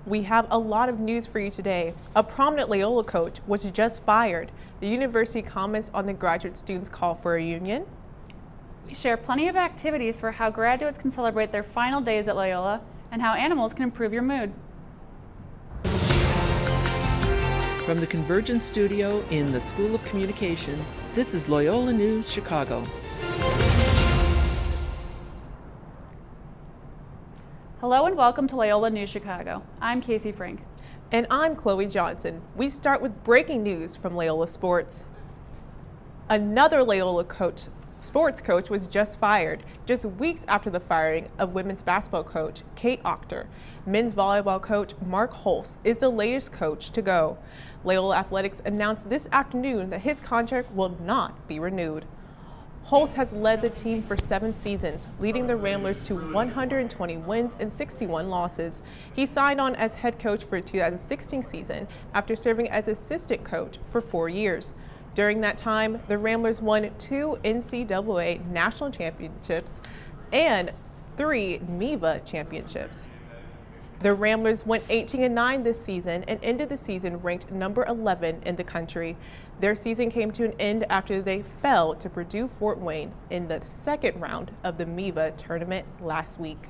We have a lot of news for you today. A prominent Loyola coach was just fired. The university comments on the graduate students' call for a union. We share plenty of activities for how graduates can celebrate their final days at Loyola and how animals can improve your mood. From the Convergence Studio in the School of Communication, this is Loyola News Chicago. Hello and welcome to Loyola News Chicago. I'm Casey Frink. And I'm Chloe Johnson. We start with breaking news from Loyola Sports. Another Loyola sports coach was just fired, just weeks after the firing of women's basketball coach Kate Octor. Men's volleyball coach Mark Holst is the latest coach to go. Loyola Athletics announced this afternoon that his contract will not be renewed. Holst has led the team for 7 seasons, leading the Ramblers to 120 wins and 61 losses. He signed on as head coach for the 2016 season after serving as assistant coach for 4 years. During that time, the Ramblers won 2 NCAA national championships and 3 NEVA championships. The Ramblers went 18-9 this season and ended the season ranked number 11 in the country. Their season came to an end after they fell to Purdue Fort Wayne in the second round of the NEVA tournament last week.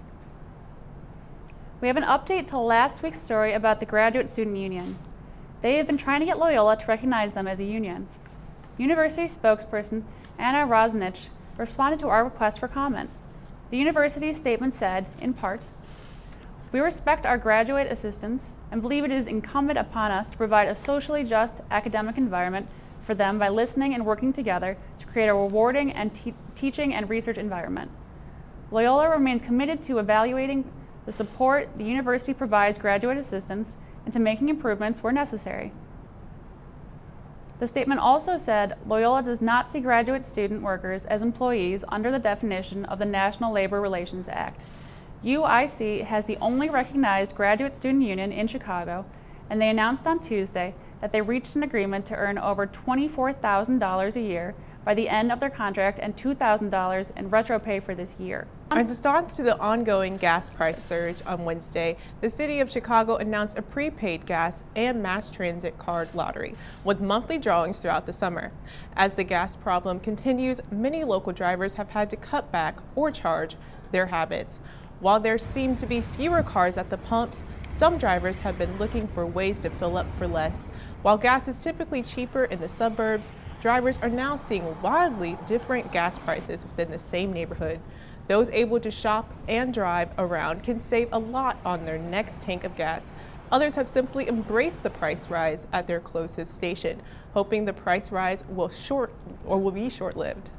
We have an update to last week's story about the Graduate Student Union. They have been trying to get Loyola to recognize them as a union. University spokesperson Anna Rosnich responded to our request for comment. The university's statement said, in part, "We respect our graduate assistants and believe it is incumbent upon us to provide a socially just academic environment for them by listening and working together to create a rewarding and teaching and research environment. Loyola remains committed to evaluating the support the university provides graduate assistants and to making improvements where necessary." The statement also said, Loyola does not see graduate student workers as employees under the definition of the National Labor Relations Act. UIC has the only recognized graduate student union in Chicago, and they announced on Tuesday that they reached an agreement to earn over $24,000 a year by the end of their contract and $2,000 in retro pay for this year. In response to the ongoing gas price surge on Wednesday, the City of Chicago announced a prepaid gas and mass transit card lottery with monthly drawings throughout the summer. As the gas problem continues, many local drivers have had to cut back or charge their habits. While there seem to be fewer cars at the pumps, some drivers have been looking for ways to fill up for less. While gas is typically cheaper in the suburbs, drivers are now seeing wildly different gas prices within the same neighborhood. Those able to shop and drive around can save a lot on their next tank of gas. Others have simply embraced the price rise at their closest station, hoping the price rise will be short-lived.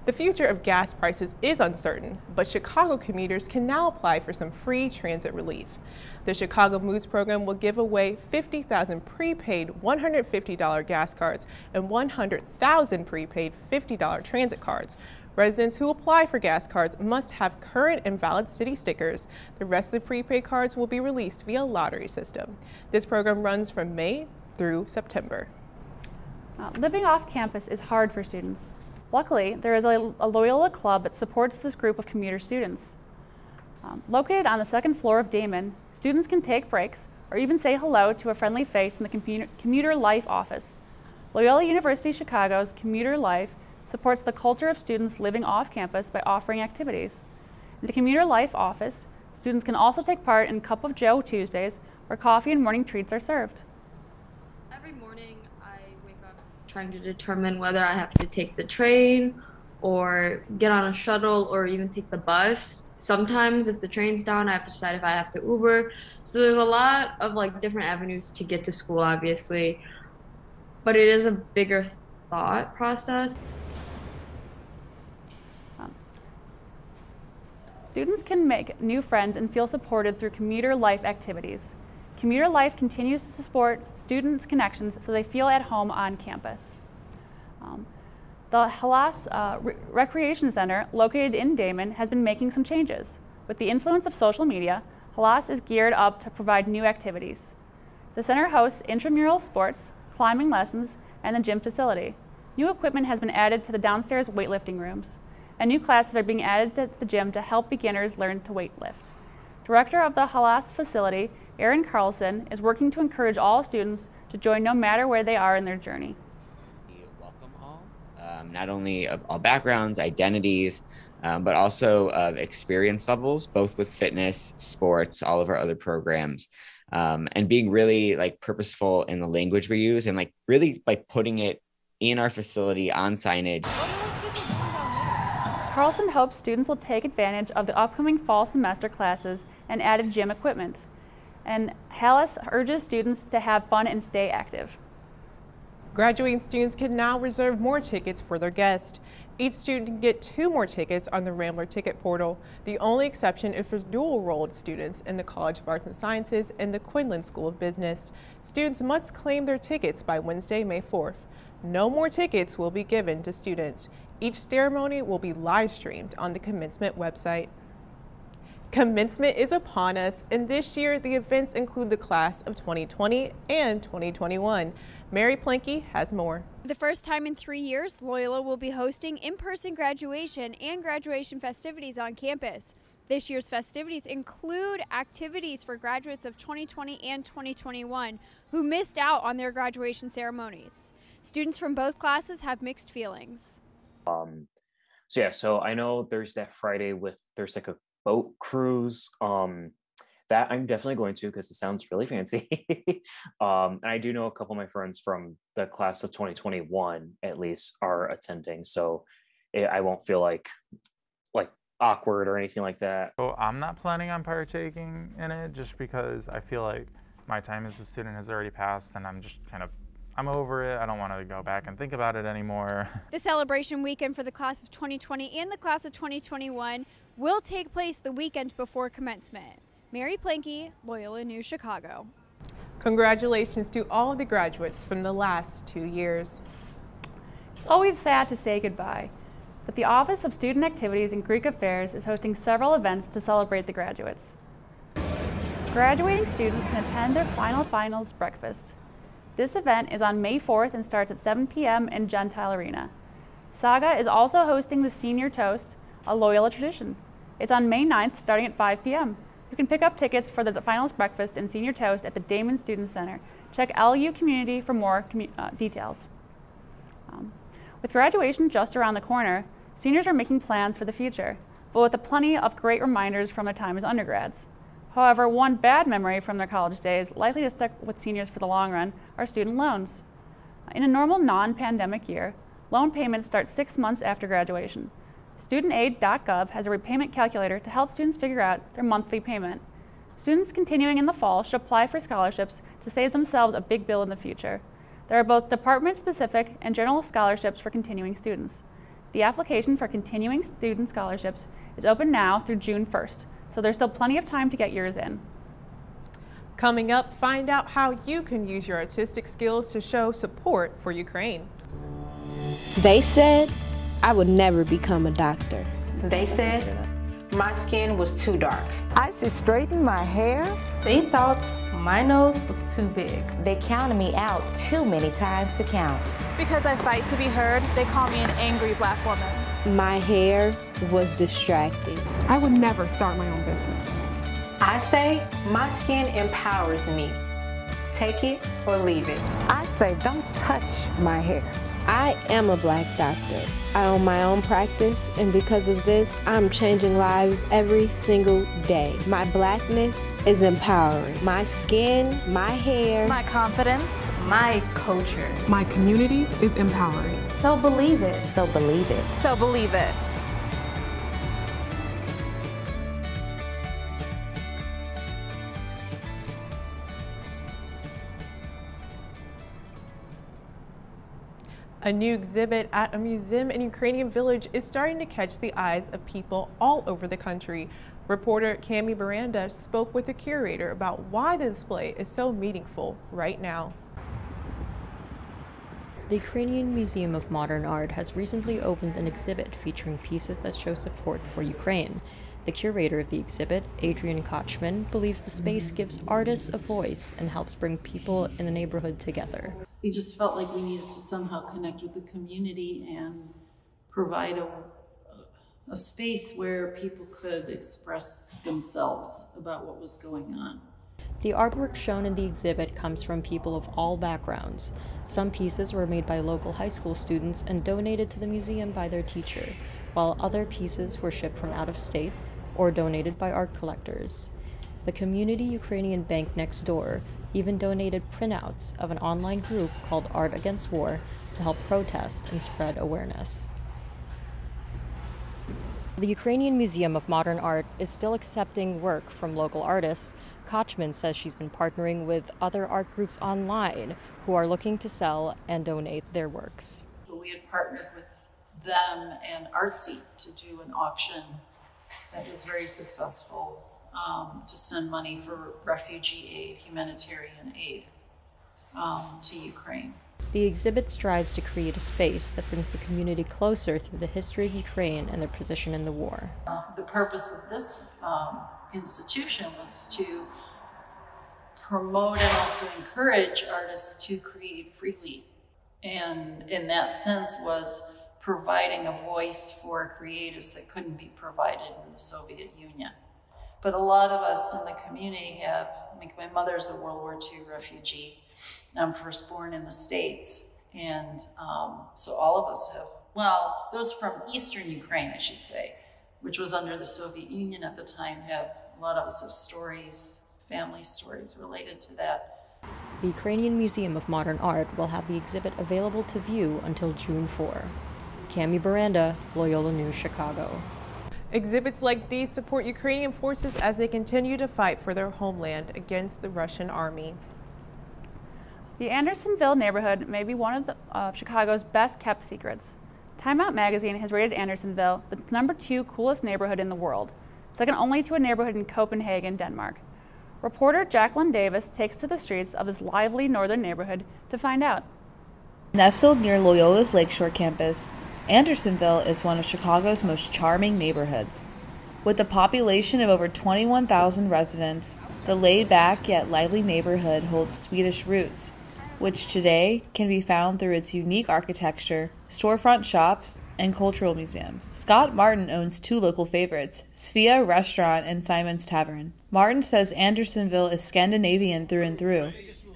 The future of gas prices is uncertain, but Chicago commuters can now apply for some free transit relief. The Chicago Moves program will give away 50,000 prepaid $150 gas cards and 100,000 prepaid $50 transit cards. Residents who apply for gas cards must have current and valid city stickers. The rest of the prepaid cards will be released via lottery system. This program runs from May through September. Living off campus is hard for students. Luckily, there is a Loyola club that supports this group of commuter students. Located on the second floor of Damon, students can take breaks or even say hello to a friendly face in the Commuter Life office. Loyola University Chicago's Commuter Life supports the culture of students living off campus by offering activities. In the Commuter Life office, students can also take part in Cup of Joe Tuesdays, where coffee and morning treats are served. Every morning I wake up trying to determine whether I have to take the train or get on a shuttle or even take the bus. Sometimes if the train's down, I have to decide if I have to Uber. So there's a lot of different avenues to get to school, obviously, but it is a bigger thought process. Students can make new friends and feel supported through Commuter Life activities. Commuter Life continues to support students' connections so they feel at home on campus. The Halas Recreation Center, located in Damon, has been making some changes. With the influence of social media, Halas is geared up to provide new activities. The center hosts intramural sports, climbing lessons, and the gym facility. New equipment has been added to the downstairs weightlifting rooms, and new classes are being added to the gym to help beginners learn to weightlift. Director of the Halas facility Erin Carlson, is working to encourage all students to join no matter where they are in their journey. We welcome all, not only of all backgrounds, identities, but also of experience levels, both with fitness, sports, all of our other programs, and being really like purposeful in the language we use and like really like putting it in our facility on signage. Carlson hopes students will take advantage of the upcoming fall semester classes and added gym equipment. And Hallis urges students to have fun and stay active. Graduating students can now reserve more tickets for their guests. Each student can get 2 more tickets on the Rambler ticket portal. The only exception is for dual-enrolled students in the College of Arts and Sciences and the Quinlan School of Business. Students must claim their tickets by Wednesday, May 4th. No more tickets will be given to students. Each ceremony will be live streamed on the commencement website. Commencement is upon us, and this year the events include the class of 2020 and 2021. Mary Planky has more. For the first time in 3 years, Loyola will be hosting in-person graduation and graduation festivities on campus. This year's festivities include activities for graduates of 2020 and 2021 who missed out on their graduation ceremonies. Students from both classes have mixed feelings. So I know there's that Friday there's like a boat cruise that I'm definitely going to because it sounds really fancy. And I do know a couple of my friends from the class of 2021 at least are attending, so I won't feel like awkward or anything like that. So I'm not planning on partaking in it just because I feel like my time as a student has already passed and I'm over it. I don't want to go back and think about it anymore. The celebration weekend for the class of 2020 and the class of 2021 will take place the weekend before commencement. Mary Planky, Loyola News Chicago. Congratulations to all of the graduates from the last 2 years. It's always sad to say goodbye, but the Office of Student Activities and Greek Affairs is hosting several events to celebrate the graduates. Graduating students can attend their finals breakfast. This event is on May 4th and starts at 7 p.m. in Gentile Arena. Saga is also hosting the Senior Toast, a Loyola tradition. It's on May 9th starting at 5 p.m. You can pick up tickets for the finals breakfast and Senior Toast at the Damon Student Center. Check LU Community for more details. With graduation just around the corner, seniors are making plans for the future, but with plenty of great reminders from their time as undergrads. However, one bad memory from their college days, likely to stick with seniors for the long run, are student loans. In a normal non-pandemic year, loan payments start 6 months after graduation. StudentAid.gov has a repayment calculator to help students figure out their monthly payment. Students continuing in the fall should apply for scholarships to save themselves a big bill in the future. There are both department-specific and general scholarships for continuing students. The application for continuing student scholarships is open now through June 1st. So there's still plenty of time to get yours in. Coming up, find out how you can use your artistic skills to show support for Ukraine. They said I would never become a doctor. They said my skin was too dark. I should straighten my hair. They thought my nose was too big. They counted me out too many times to count. Because I fight to be heard, they call me an angry black woman. My hair was distracting. I would never start my own business. I say my skin empowers me. Take it or leave it. I say don't touch my hair. I am a black doctor. I own my own practice, and because of this, I'm changing lives every single day. My blackness is empowering. My skin, my hair, my confidence, my culture, my community is empowering. So believe it. So believe it. So believe it. A new exhibit at a museum in Ukrainian Village is starting to catch the eyes of people all over the country. Reporter Cami Baranda spoke with the curator about why the display is so meaningful right now. The Ukrainian Museum of Modern Art has recently opened an exhibit featuring pieces that show support for Ukraine. The curator of the exhibit, Adrian Kochman, believes the space gives artists a voice and helps bring people in the neighborhood together. We just felt like we needed to somehow connect with the community and provide a space where people could express themselves about what was going on. The artwork shown in the exhibit comes from people of all backgrounds. Some pieces were made by local high school students and donated to the museum by their teacher, while other pieces were shipped from out of state or donated by art collectors. The community Ukrainian bank next door even donated printouts of an online group called Art Against War to help protest and spread awareness. The Ukrainian Museum of Modern Art is still accepting work from local artists. Kochman says she's been partnering with other art groups online who are looking to sell and donate their works. We had partnered with them and Artsy to do an auction that was very successful to send money for refugee aid, humanitarian aid to Ukraine. The exhibit strives to create a space that brings the community closer through the history of Ukraine and their position in the war. The purpose of this institution was to promote and also encourage artists to create freely. And in that sense was providing a voice for creatives that couldn't be provided in the Soviet Union. But a lot of us in the community have, like my mother's a World War II refugee. I'm first born in the States. And so all of us have, well, those from Eastern Ukraine, I should say, which was under the Soviet Union at the time, a lot of us have stories, family stories related to that. The Ukrainian Museum of Modern Art will have the exhibit available to view until June 4. Cami Baranda, Loyola News, Chicago. Exhibits like these support Ukrainian forces as they continue to fight for their homeland against the Russian army. The Andersonville neighborhood may be one of Chicago's best kept secrets. Time Out magazine has rated Andersonville the #2 coolest neighborhood in the world, second only to a neighborhood in Copenhagen, Denmark. Reporter Jacqueline Davis takes to the streets of this lively northern neighborhood to find out. Nestled near Loyola's Lakeshore campus, Andersonville is one of Chicago's most charming neighborhoods. With a population of over 21,000 residents, the laid-back yet lively neighborhood holds Swedish roots, which today can be found through its unique architecture, storefront shops, and cultural museums. Scott Martin owns two local favorites, Svea Restaurant and Simon's Tavern. Martin says Andersonville is Scandinavian through and through,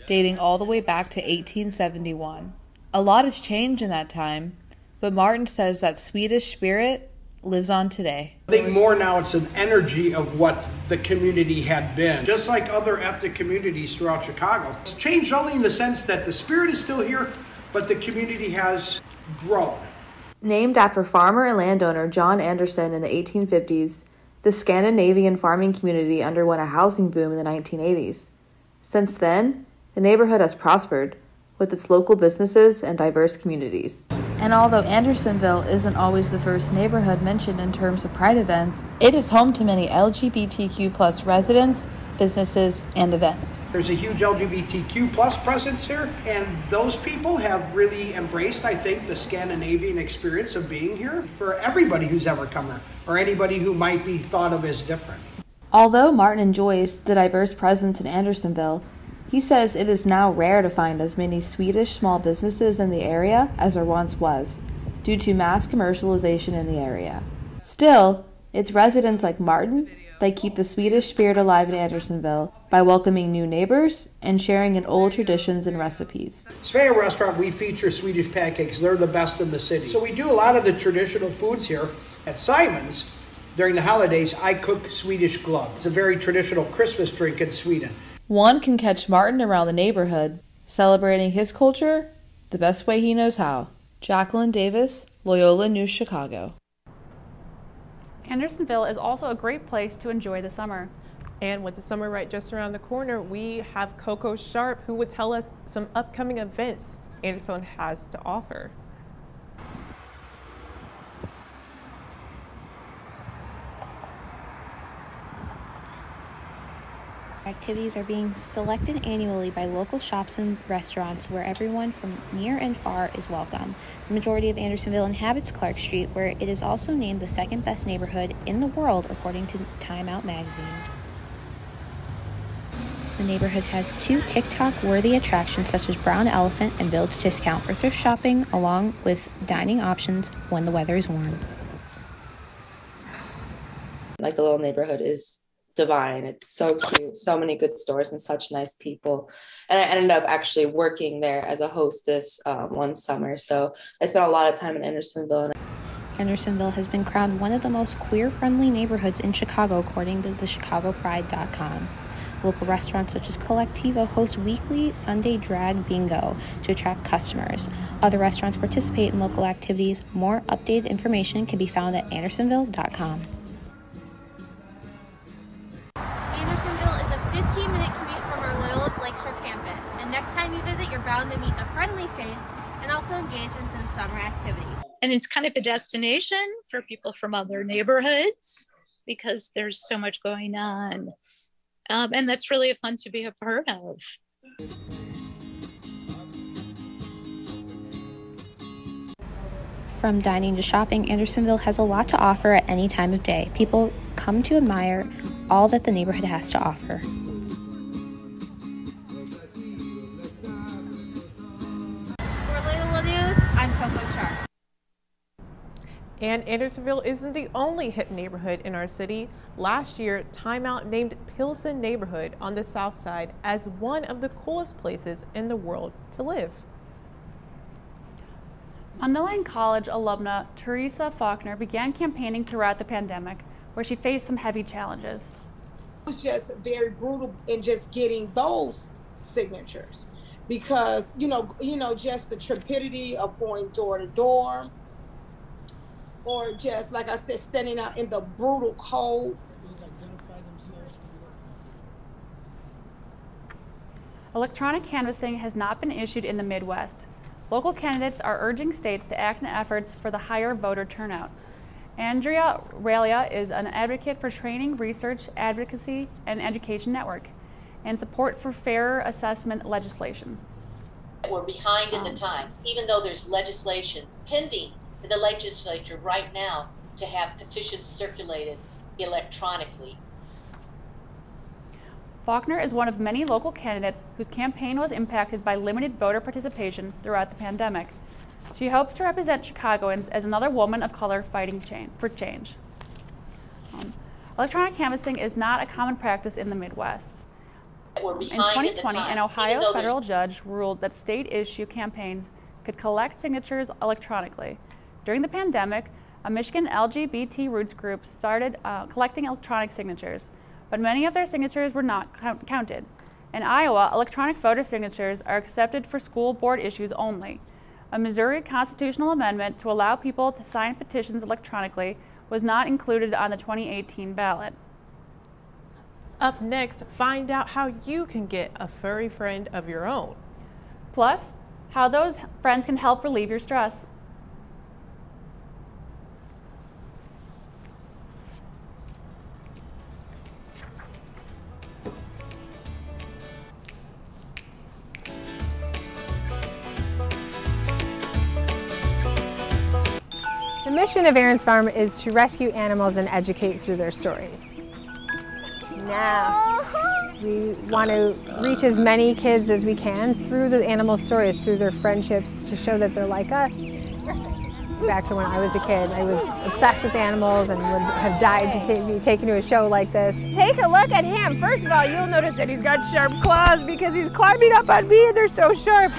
dating all the way back to 1871. A lot has changed in that time, but Martin says that Swedish spirit lives on today. I think more now it's an energy of what the community had been. Just like other ethnic communities throughout Chicago. It's changed only in the sense that the spirit is still here, but the community has grown. Named after farmer and landowner John Anderson in the 1850s, the Scandinavian farming community underwent a housing boom in the 1980s. Since then, the neighborhood has prospered, with its local businesses and diverse communities. And although Andersonville isn't always the first neighborhood mentioned in terms of Pride events, it is home to many LGBTQ+ residents, businesses, and events. There's a huge LGBTQ+ presence here, and those people have really embraced, I think, the Scandinavian experience of being here for everybody who's ever come here, or anybody who might be thought of as different. Although Martin enjoys the diverse presence in Andersonville, he says it is now rare to find as many Swedish small businesses in the area as there once was, due to mass commercialization in the area. Still, it's residents like Martin that keep the Swedish spirit alive in Andersonville by welcoming new neighbors and sharing in old traditions and recipes. Svea Restaurant, we feature Swedish pancakes. They're the best in the city. So we do a lot of the traditional foods here. At Simon's, during the holidays, I cook Swedish glögg. It's a very traditional Christmas drink in Sweden. One can catch Martin around the neighborhood, celebrating his culture the best way he knows how. Jacqueline Davis, Loyola News, Chicago. Andersonville is also a great place to enjoy the summer. And with the summer right just around the corner, we have Coco Sharp, who would tell us some upcoming events Andersonville has to offer. Activities are being selected annually by local shops and restaurants where everyone from near and far is welcome. The majority of Andersonville inhabits Clark Street, where it is also named the second best neighborhood in the world according to Time Out magazine. The neighborhood has two TikTok-worthy attractions such as Brown Elephant and Village Discount for thrift shopping, along with dining options when the weather is warm. Like the little neighborhood is divine. It's so cute, so many good stores and such nice people. And I ended up actually working there as a hostess one summer. So I spent a lot of time in Andersonville. Andersonville has been crowned one of the most queer-friendly neighborhoods in Chicago, according to the ChicagoPride.com. Local restaurants such as Collectivo host weekly Sunday drag bingo to attract customers. Other restaurants participate in local activities. More updated information can be found at andersonville.com. Andersonville is a 15-minute commute from our Loyola's Lakeshore campus, and next time you visit, you're bound to meet a friendly face and also engage in some summer activities. And it's kind of a destination for people from other neighborhoods because there's so much going on. And that's really fun to be a part of. From dining to shopping, Andersonville has a lot to offer at any time of day. People come to admire all that the neighborhood has to offer. For Loyola News, I'm Coco Sharp. And Andersonville isn't the only hip neighborhood in our city. Last year, Time Out named Pilsen neighborhood on the south side as one of the coolest places in the world to live. Mundelein College alumna Teresa Faulkner began campaigning throughout the pandemic, where she faced some heavy challenges. It was just very brutal in just getting those signatures because, you know, just the trepidity of going door to door, or just, like I said, standing out in the brutal cold. Electronic canvassing has not been issued in the Midwest. Local candidates are urging states to act in efforts for the higher voter turnout. Andrea Ralia is an advocate for training, research, advocacy, and education network, and support for fairer assessment legislation. We're behind in the times, even though there's legislation pending in the legislature right now to have petitions circulated electronically. Faulkner is one of many local candidates whose campaign was impacted by limited voter participation throughout the pandemic. She hopes to represent Chicagoans as another woman of color fighting for change. Electronic canvassing is not a common practice in the Midwest. We're In behind 2020, an times, Ohio federal judge ruled that state-issue campaigns could collect signatures electronically. During the pandemic, a Michigan LGBT roots group started collecting electronic signatures, but many of their signatures were not counted. In Iowa, electronic voter signatures are accepted for school board issues only. A Missouri constitutional amendment to allow people to sign petitions electronically was not included on the 2018 ballot. Up next, find out how you can get a furry friend of your own. Plus, how those friends can help relieve your stress. The mission of Aaron's Farm is to rescue animals and educate through their stories. Now, we want to reach as many kids as we can through the animal stories, through their friendships, to show that they're like us. Back to when I was a kid, I was obsessed with animals and would have died to be taken to a show like this. Take a look at him. First of all, you'll notice that he's got sharp claws because he's climbing up on me and they're so sharp.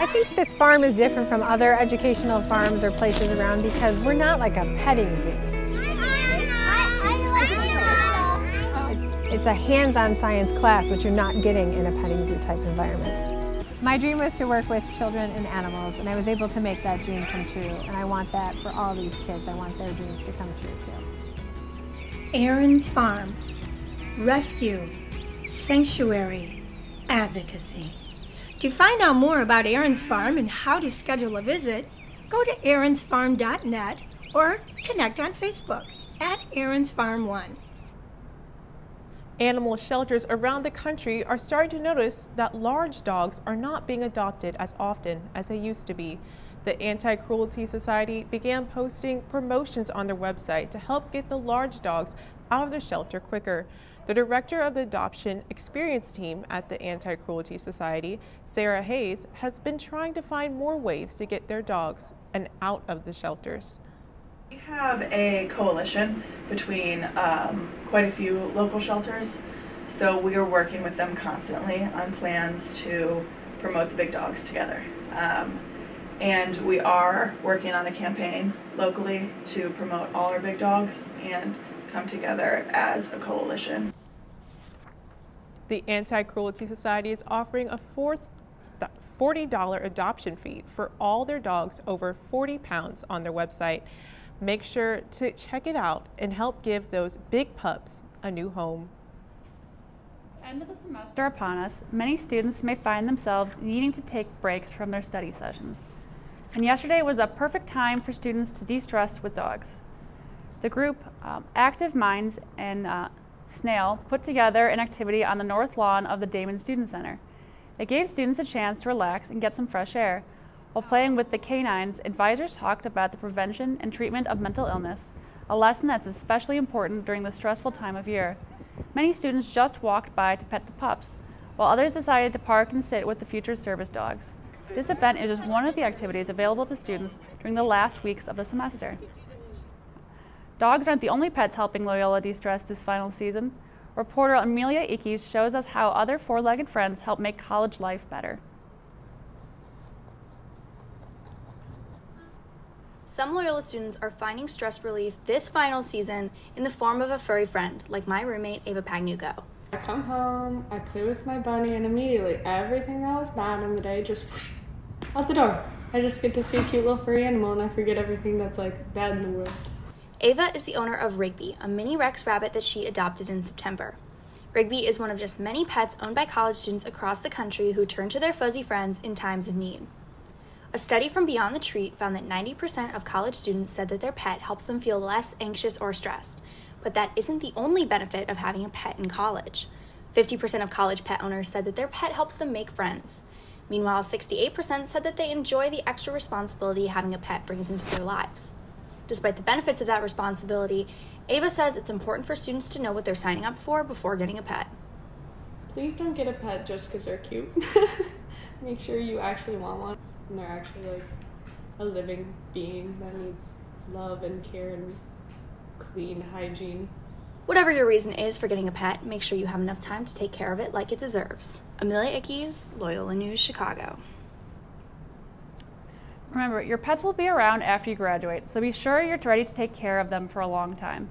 I think this farm is different from other educational farms or places around because we're not like a petting zoo. It's a hands-on science class, which you're not getting in a petting zoo type environment. My dream was to work with children and animals, and I was able to make that dream come true. And I want that for all these kids. I want their dreams to come true too. Aaron's Farm. Rescue, sanctuary, advocacy. To find out more about Aaron's Farm and how to schedule a visit, go to aaronsfarm.net or connect on Facebook at Aaron's Farm 1. Animal shelters around the country are starting to notice that large dogs are not being adopted as often as they used to be. The Anti-Cruelty Society began posting promotions on their website to help get the large dogs out of the shelter quicker. The director of the Adoption Experience Team at the Anti-Cruelty Society, Sarah Hayes, has been trying to find more ways to get their dogs and out of the shelters. We have a coalition between quite a few local shelters, so we are working with them constantly on plans to promote the big dogs together. And we are working on a campaign locally to promote all our big dogs and come together as a coalition. The Anti-Cruelty Society is offering a $40 adoption fee for all their dogs over 40 pounds on their website. Make sure to check it out and help give those big pups a new home. End of the semester upon us, many students may find themselves needing to take breaks from their study sessions. And yesterday was a perfect time for students to de-stress with dogs. The group Active Minds and Snail put together an activity on the north lawn of the Damon Student Center. It gave students a chance to relax and get some fresh air. While playing with the canines, advisors talked about the prevention and treatment of mental illness, a lesson that's especially important during the stressful time of year. Many students just walked by to pet the pups, while others decided to park and sit with the future service dogs. This event is just one of the activities available to students during the last weeks of the semester. Dogs aren't the only pets helping Loyola de-stress this final season. Reporter Amelia Ickes shows us how other four-legged friends help make college life better. Some Loyola students are finding stress relief this final season in the form of a furry friend, like my roommate Ava Pagnugo. I come home, I play with my bunny, and immediately everything that was bad in the day just out the door. I just get to see a cute little furry animal and I forget everything that's like bad in the world. Ava is the owner of Rigby, a mini Rex rabbit that she adopted in September. Rigby is one of just many pets owned by college students across the country who turn to their fuzzy friends in times of need. A study from Beyond the Treat found that 90% of college students said that their pet helps them feel less anxious or stressed. But that isn't the only benefit of having a pet in college. 50% of college pet owners said that their pet helps them make friends. Meanwhile, 68% said that they enjoy the extra responsibility having a pet brings into their lives. Despite the benefits of that responsibility, Ava says it's important for students to know what they're signing up for before getting a pet. Please don't get a pet just because they're cute. Make sure you actually want one and they're actually like a living being that needs love and care and clean hygiene. Whatever your reason is for getting a pet, make sure you have enough time to take care of it like it deserves. Amelia Ickes, Loyola News, Chicago. Remember, your pets will be around after you graduate, so be sure you're ready to take care of them for a long time.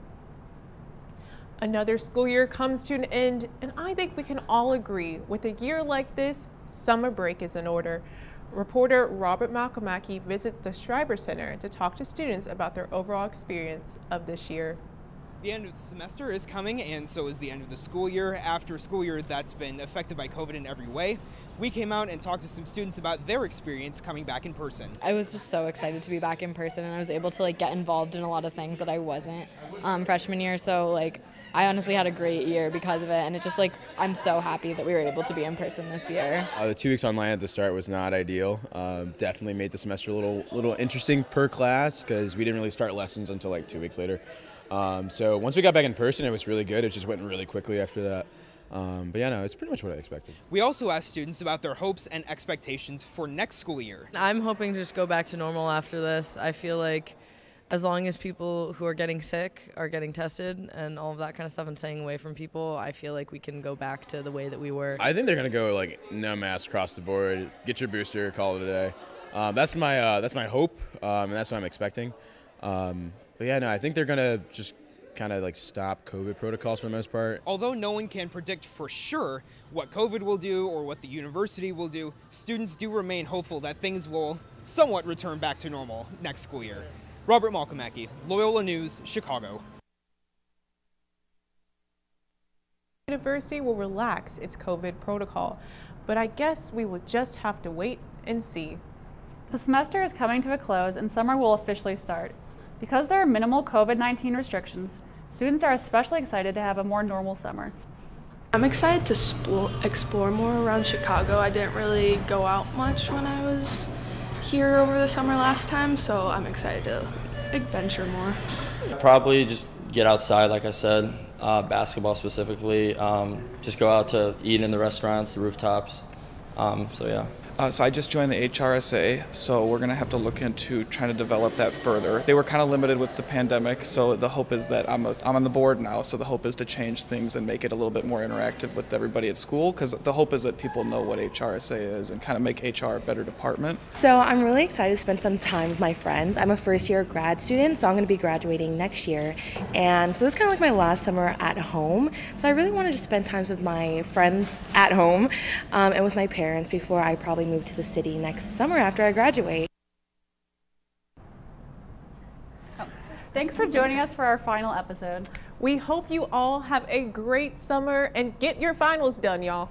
Another school year comes to an end, and I think we can all agree with a year like this, summer break is in order. Reporter Robert Malcolmacki visits the Schreiber Center to talk to students about their overall experience of this year. The end of the semester is coming, and so is the end of the school year. After a school year that's been affected by COVID in every way, we came out and talked to some students about their experience coming back in person. I was just so excited to be back in person, and I was able to get involved in a lot of things that I wasn't freshman year. So I honestly had a great year because of it, and it just I'm so happy that we were able to be in person this year. The 2 weeks online at the start was not ideal. Definitely made the semester a little interesting per class because we didn't really start lessons until 2 weeks later. So once we got back in person, it was really good. It just went really quickly after that. But yeah, no, it's pretty much what I expected. We also asked students about their hopes and expectations for next school year. I'm hoping to just go back to normal after this. I feel like as long as people who are getting sick are getting tested and all of that kind of stuff and staying away from people, I feel like we can go back to the way that we were. I think they're going to go no mask across the board, get your booster, call it a day. That's my hope, and that's what I'm expecting. But yeah, no, I think they're going to just kind of stop COVID protocols for the most part. Although no one can predict for sure what COVID will do or what the university will do, students do remain hopeful that things will somewhat return back to normal next school year. Robert Malcolmacki, Loyola News, Chicago. The university will relax its COVID protocol, but I guess we will just have to wait and see. The semester is coming to a close and summer will officially start. Because there are minimal COVID-19 restrictions, students are especially excited to have a more normal summer. I'm excited to explore more around Chicago. I didn't really go out much when I was here over the summer last time, so I'm excited to adventure more. Probably just get outside, like I said, basketball specifically, just go out to eat in the restaurants, the rooftops, so yeah. So I just joined the HRSA, so we're going to have to look into trying to develop that further. They were kind of limited with the pandemic, so the hope is that I'm on the board now, so the hope is to change things and make it a little bit more interactive with everybody at school, because the hope is that people know what HRSA is and kind of make HR a better department. So I'm really excited to spend some time with my friends. I'm a first-year grad student, so I'm going to be graduating next year, and so this is kind of like my last summer at home, so I really wanted to spend time with my friends at home and with my parents before I probably move to the city next summer after I graduate. Thanks for joining us for our final episode. We hope you all have a great summer and get your finals done, y'all.